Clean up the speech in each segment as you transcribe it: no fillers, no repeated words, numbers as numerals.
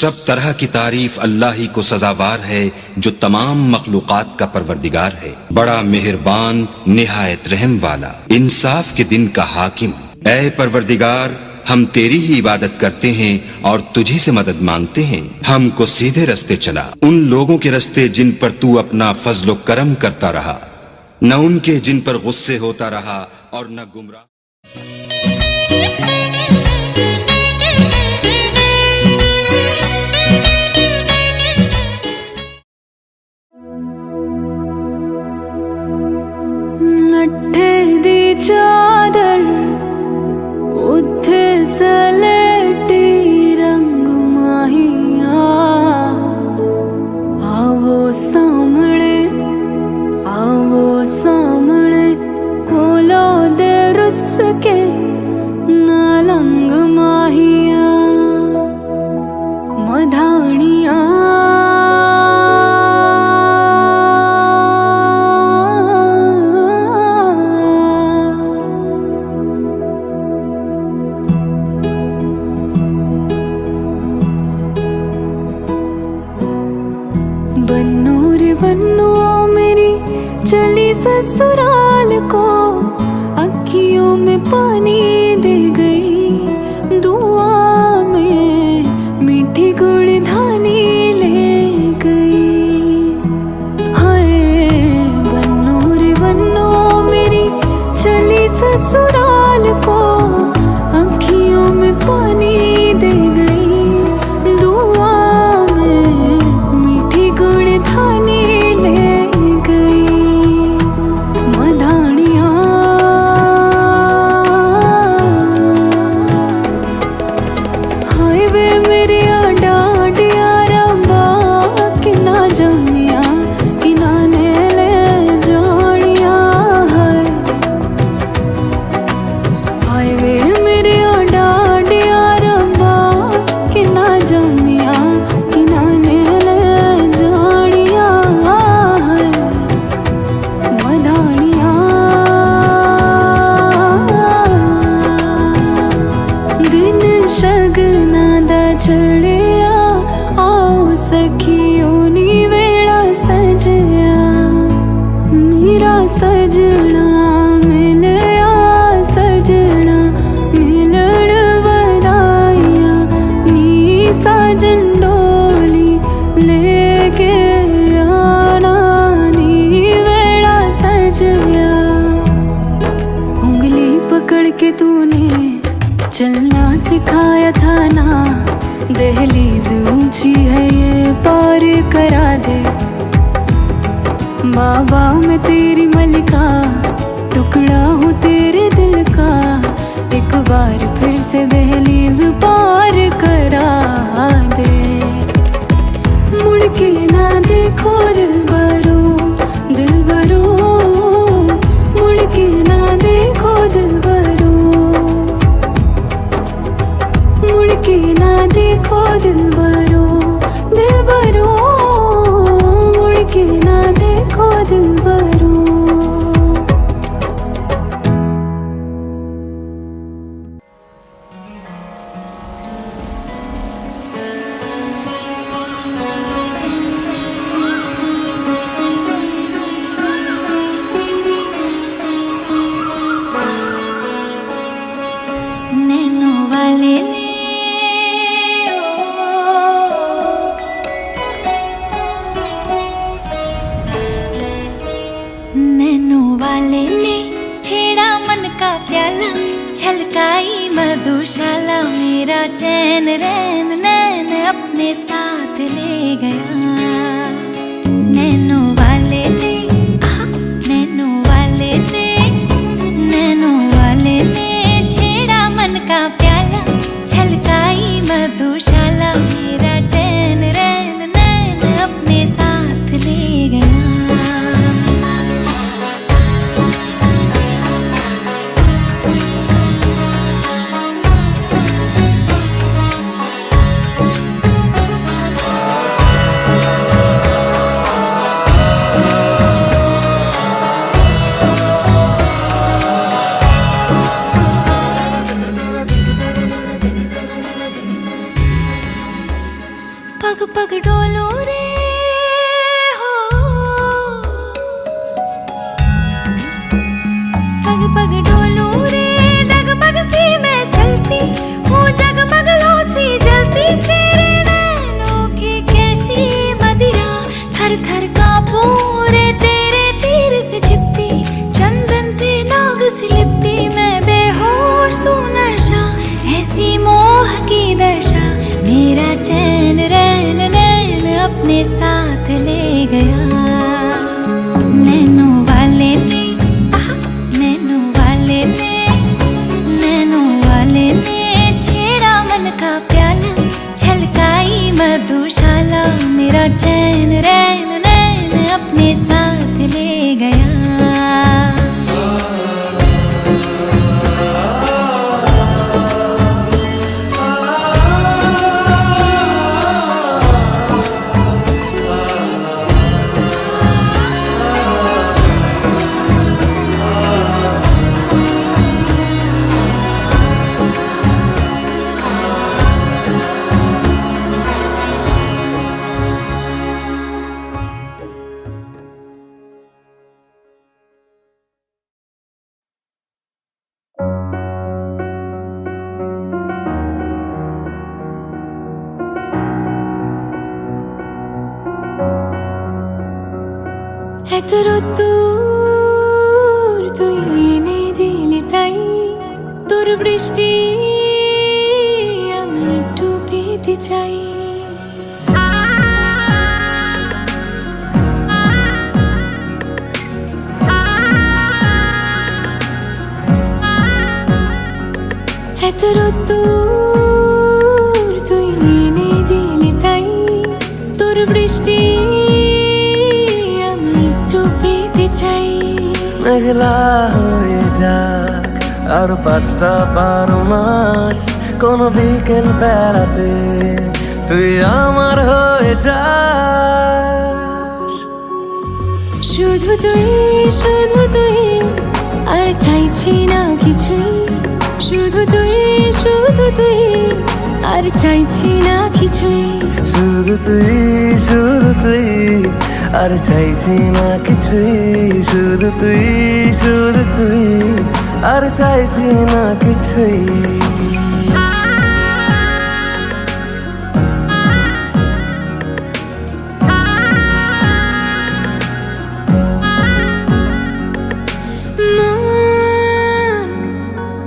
सब तरह की तारीफ अल्लाह ही को सजावार है जो तमाम मखलूकात का परवरदिगार है, बड़ा मेहरबान निहायत रहम वाला, इंसाफ के दिन का हाकिम। ऐ परवरदिगार, हम तेरी ही इबादत करते हैं और तुझी से मदद मांगते हैं। हमको सीधे रास्ते चला, उन लोगों के रास्ते जिन पर तू अपना फजलो करम करता रहा, न उनके जिन पर गुस्से होता रहा और न गुमराह। नट्ठे दी चादर उथे सलेटी रंग माहिया, आवो सामने कोलो दे रुस के नालंग माहिया मधानिया बन्नू मेरी चली ससुराल को, अखियों में पानी दे गई, दुआ में मीठी गुड़ धानी ले गई। हाय बन्नू मेरी चली ससुराल को, अखियों में पानी दे गई, दुआ में मीठी गुड़ धानी ले गई मधानिया। हाय वे मेरे डाडिया रब्बा कि ना जमिया कि ना ने ले जानिया। हाय वे मेरे डाडिया रब्बा कि ना जमिया कि ना ने ले जानिया मधानिया। दिन शगना दा चढ़िया, आओ सखियों नी वेड़ा सजया, मेरा सजना मिलया, सजना मिलण वदाइया, नी साजन डोली लेके आना, नी वेड़ा सजया। उंगली पकड़ के तूने चलना सिखाया था ना, दहलीज ऊंची है ये पार करा दे। बाबा मैं तेरी मलिका, टुकड़ा हूँ तेरे दिल का, एक बार फिर से दहलीज पार करा दे। मुड़ के ना देखो दिलबरो, दिलबरो, मुड़ के ना देखो दिलबरो, मुड़ के ना देखो दिलबरो, दिलबरो, मुड़ के ना देखो दिलबरो। नैनो वाले ने ओ छलकाई मधुशाला मेरा चैन रैन नैन अपने साथ ले गया। नैनो वाले ने नैनो वाले ने नैनो वाले ने छेड़ा मन का प्याला छलकाई मधुशाला मेरा चैन रैन नैन अपने साथ ले गया। पग पग डोलो रे हो, पग पग डोलो रे डगमग सी मैं चलती हूँ जगमग लो सी जलती तेरे नैनों की कैसी मदिरा थर थर कांपू रे तेरे तीर से छिपती चंदन पे नाग सी लिपटी मैं बेहोश तू नशा ऐसी मोह की दशा मेरा चैन रैन नैन अपने साथ ले गया। नैनो वाले ने नैनो वाले ने नैनो वाले ने छेड़ा मन का प्याला छलकाई मधुशाला मेरा चैन रैन नैन अपने साथ ले गया। তোর তুই এনে দিলি তাই তোর বৃষ্টি আমি একটু পেতে চাই। এত রোদ্দুর তুই এনে দিলি তাই তোর বৃষ্টি চাই। মেঘলা হয়ে যাক আর 5টা 12 মাস কোন বিকেল বেড়াতে তুই আমার হয়ে যাস। শুধু তুই আর চাইছি না কিছুই শুধু তুই আর চাইছি না কিছুই শুধু তুই আর চাইছি না কিছুই শুধু তুই আর চাইছি না কিছুই।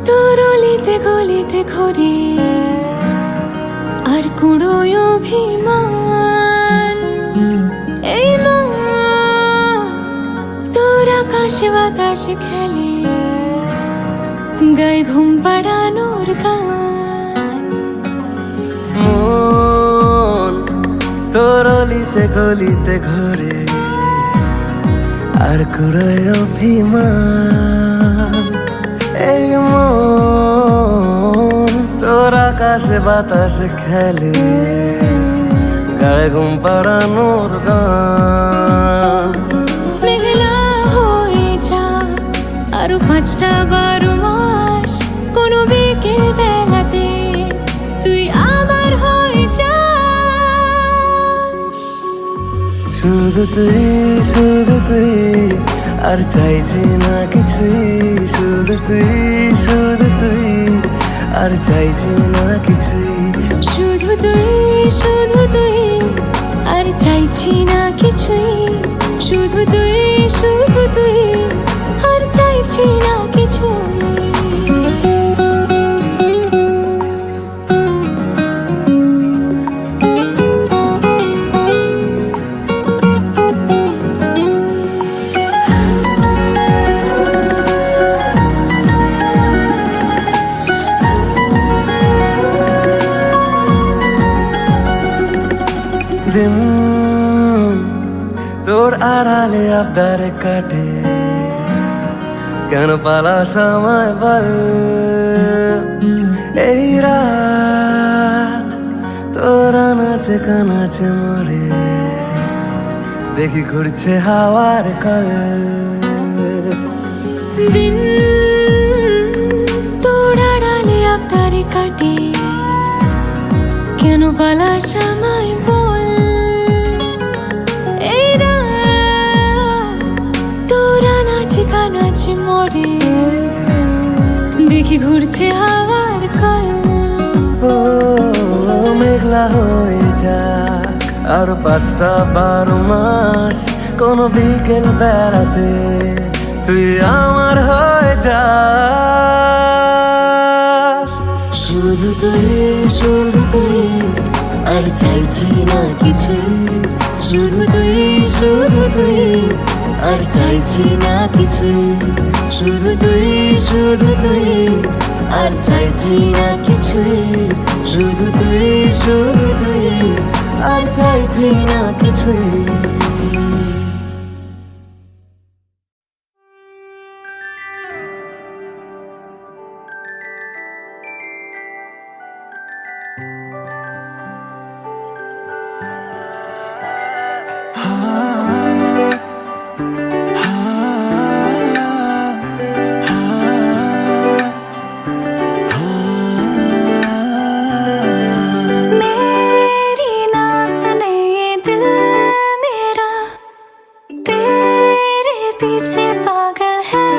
তোর অলিতে গলিতে ঘরে আর কুড়োয় অভিমান এই মন তোর আকাশে বাতাসে খেলে গায়ে ঘুম পাড়ানোর গান। মন তোর অলিতে গলিতে ঘরে আর কুড়োয় অভিমান এই মন তোর আকাশে বাতাসে খেলে গায়ে ঘুম পাড়ানোর গান। মেঘলা হয়ে যা আরো 5টা 12 মাস কোনো বিকেল বেলাতে তুই আমার হয়ে যাস। শুধু তুই আর চাইছি না কিছুই শুধু তুই আর চাইছি না কিছুই শুধু তুই আর চাইছি না কিছুই শুধু তুই আর চাইছি না কিছুই। दिन তোর আড়ালে আবদারে কাটে কেন পালাস আমায় বল এই রাত তোর আনাচে কানাচে মরে দেখি ঘুরছে হাওয়ার কল दिन তোর আড়ালে আবদারে কাটে কেন পালাস আমায় বল এই রাত তোর আনাচে কানাচে মরে দেখি ঘুরছে হাওয়ার কল ও মেঘলা হয়ে যাক আর 5টা 12 মাস কোনো বিকেল বেড়াতে তুই আমার হয়ে যাস শুধু তুই আর চাইছি না কিছুই শুধু তুই আর চাইছি না কিছুই শুধু তুই আর চাইছি না কিছুই শুধু তুই আর চাইছি না কিছুই मेरी ना सुने ये दिल मेरा तेरे पीछे पागल है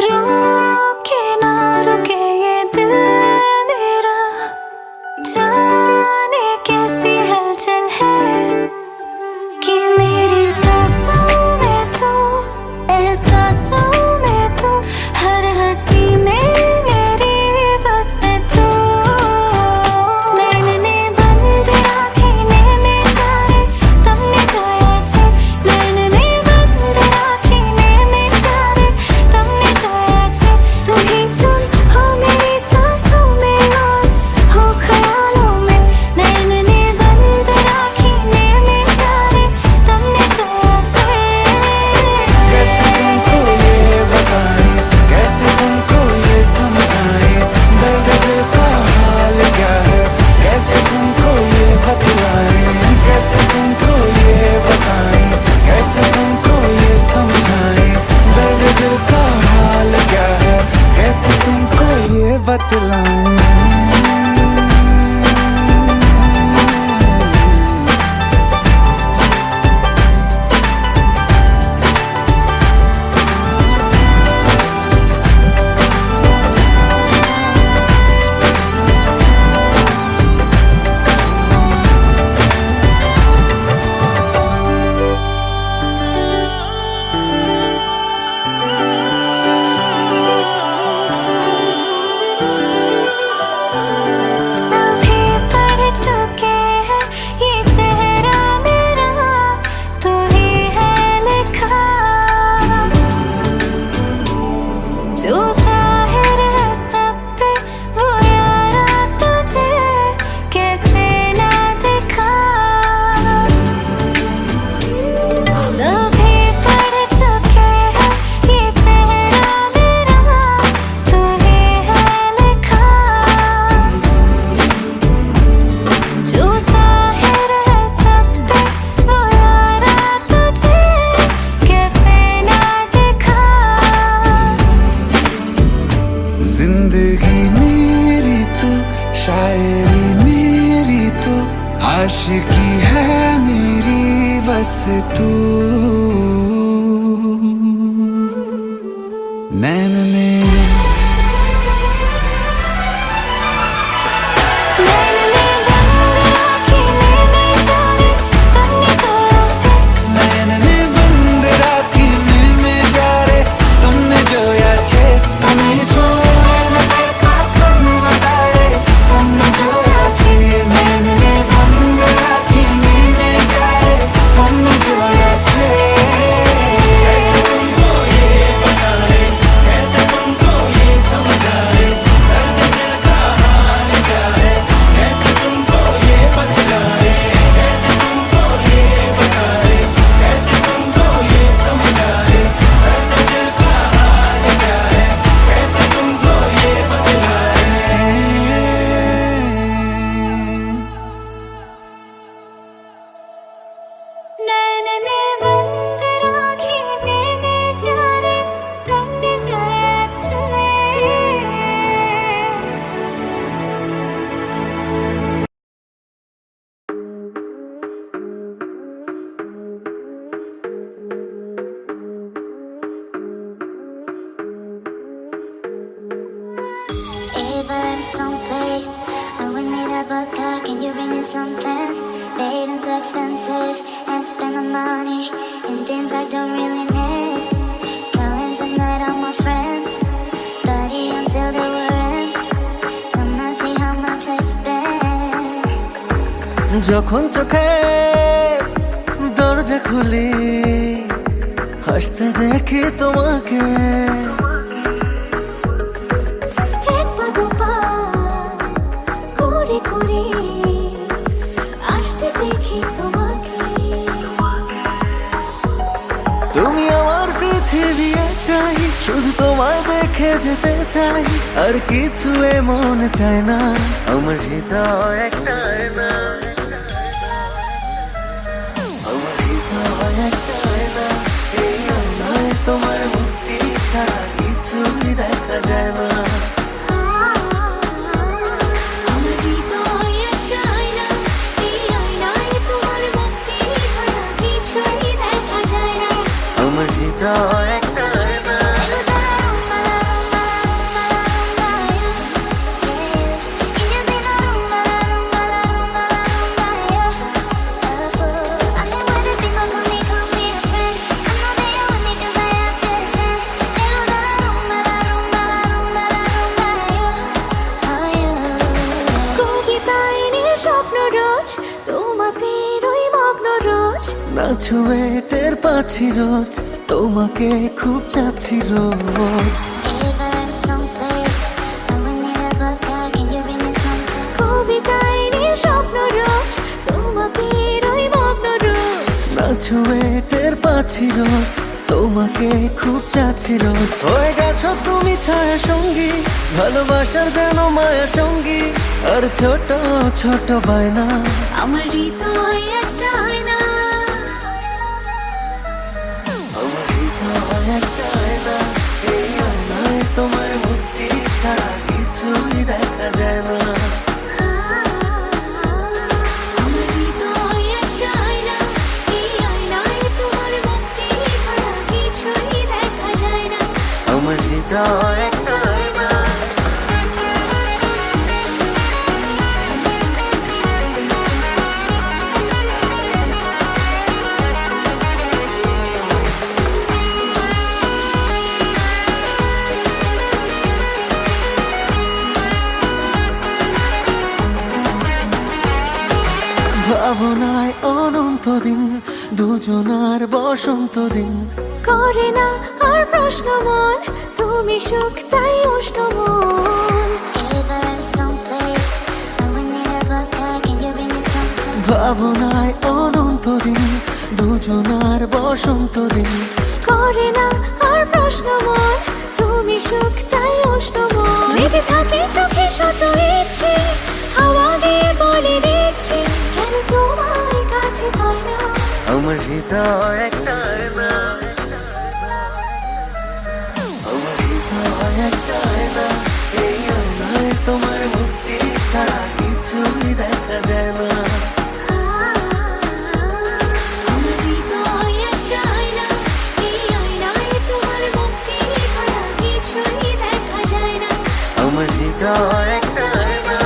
रुके ना रुके ये दिल मेरा जाने कैसी हलचल है कि मेरी सांसों में तू एहसासों में तू हर हंसी में मेरी बस तू नैनने बंद आँखें में जारे तमने जाया छे नैनने बंद आँखें में जारे तमने जाया छे तू ही तुम हो मेरी सांसों में और हो ख्यालों में नैनने बंद आँखें में जारे तमने जाया छे कैसे तुमको ये बताएं कैसे तुमको ये समझाएं दर्द दिल का हाल क्या है कैसे तुमको ये बतलाएं कैसे तुमको ये बताएं कैसे तुमको ये समझाएं दर्द दिल का हाल क्या है कैसे तुमको ये बतलाएं सभी पढ़ चुके हैं ये चेहरा मेरा तू ही है लिखा जो जाहिर है सब पे वो यारा तुझे कैसे ना दिखा सभी पढ़ चुके हैं ये चेहरा मेरा तू ही है लिखा जो जाहिर है सब पे वो यारा तुझे कैसे ना दिखा जिंदगी मेरी तू शायरी मेरी तू आशिकी है मेरी बस तू नैन ने नैनने बंद आँखें में जारे तमने जाया छे नैनने बंद राखी में जा रे तुमने जोया छे तुम्हें सोने का तुम बताए तुमने जोया छे नैनने बंद राखी में जा रे तुमने जोया छे कैसे तुमको ये बताए कैसे तुमको someplace. I would need a vodka, can you bring me something? Babe, it's so expensive, and spend my money in things I don't really need. Calling tonight all my friends, party until the world ends. Come and see how much I spend. যখন চোখে দরজা খুলি হাসতে দেখি তোমাকে এক পা দু পা করে করে আসতে দেখি তোমাকে। তুমি আমার পৃথিবী একটাই শুধু তোমায় দেখে যেতে চাই আর কিছু এমন চাই না আমার হৃদয় একটাই না আমার হৃদয় একটাই না এই আয়নায় তোমার মুখটি ছাড়া কিছুই দেখা যায় না আমার হৃদয় একটাই না, এই আয়নায় তোমার মুখটি ছাড়া কিছুই দেখা যায় না। আমার হৃদয় একটাই না কবিতায় নীল স্বপ্ন রোজ তোমাতে রই মগ্ন রোজ। না ছুঁয়ে টের পাচ্ছি রোজ তোমাকে খুব চাচ্ছি রোজ কবিতায় নীল স্বপ্ন রোজ তোমাতে রই মগ্ন রোজ। না ছুঁয়ে টের পাচ্ছি রোজ তোমাকে খুব চাচ্ছি রোজ হয়ে গেছো তুমি ছায়া সঙ্গী ভালোবাসার যেন মায়া সঙ্গী আর ছোট ছোট বায়না আমার হৃদয় একটাই না, আমার হৃদয় একটাই না এই আয়নায় তোমার মুখটি ছাড়া কিছুই দেখা যায় না আমার হৃদয় একটাই না, এই আয়নায় তোমার মুখটি ছাড়া কিছুই দেখা যায় না। আমার হৃদয় একটাই না ভাবনায় অনন্ত দিন দুজনার বসন্ত দিন করে না আর প্রশ্ন মন, তুমি সুখ তাই উষ্ণ মন। ভাবনায় অনন্ত দিন দুজনার বসন্ত দিন করে না আর প্রশ্ন মন, তুমি সুখ তাই উষ্ণ মন। লেগে থাকে চোখে শত ইচ্ছে, হাওয়া দিয়ে বলে দিচ্ছে কেন তোমার কাছে পাই না। আমার হৃদয় একটাই না আমার হৃদয় একটাই না এই আয়নায় তোমার মুখটি ছাড়া কিছুই দেখা যায় না আমার হৃদয় একটাই না, এই আয়নায় তোমার মুখটি ছাড়া কিছুই দেখা যায় না। আমার হৃদয় একটাই না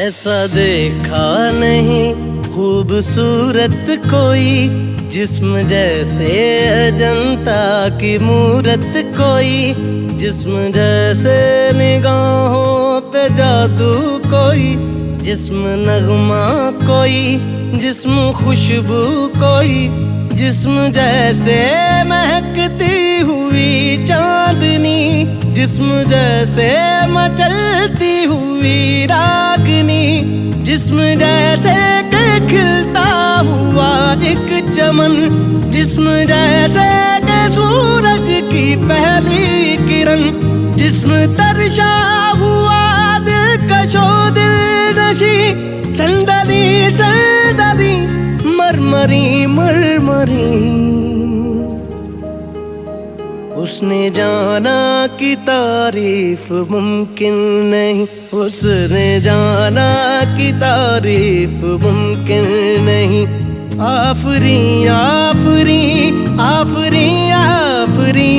ऐसा देखा नहीं खूबसूरत कोई जिस्म जैसे अजंता की मूरत कोई, जिस्म जैसे निगाहों पे जादू कोई, जिस्म नगमा कोई, जिस्म खुशबू कोई, जिस्म जैसे महकती हुई चांदनी, जिस्म जैसे मचलती हुई रागनी, जिस्म जैसे के खिलता हुआ एक चमन, जिस्म जैसे के सूरज की पहली किरण, जिस्म तरशा हुआ दिलकशो दिलनशी, संदली संदली मरमरी मरमरी। उसने जाना कि तारीफ मुमकिन नहीं, उसने जाना कि तारीफ मुमकिन नहीं। आफरी आफरी आफरी आफरी,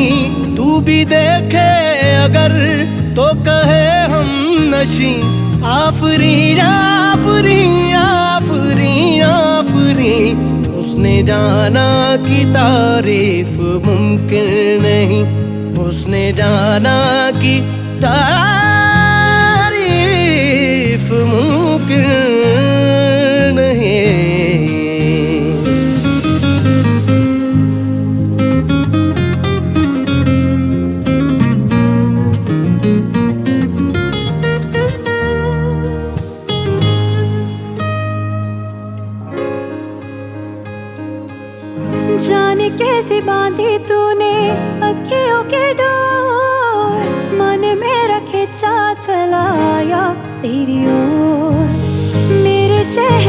तू भी देखे अगर तो कहे हम नशी। आफरी आफरी आफरी आफरी, उसने जाना कि तारीफ मुमकिन नहीं, उसने जाना कि तारीफ मुमकिन नहीं। जाने कैसे बांधी तूने अखियों के डोर, मन मेरा खिंचा चलाया तेरी ओर। मेरे चेहरे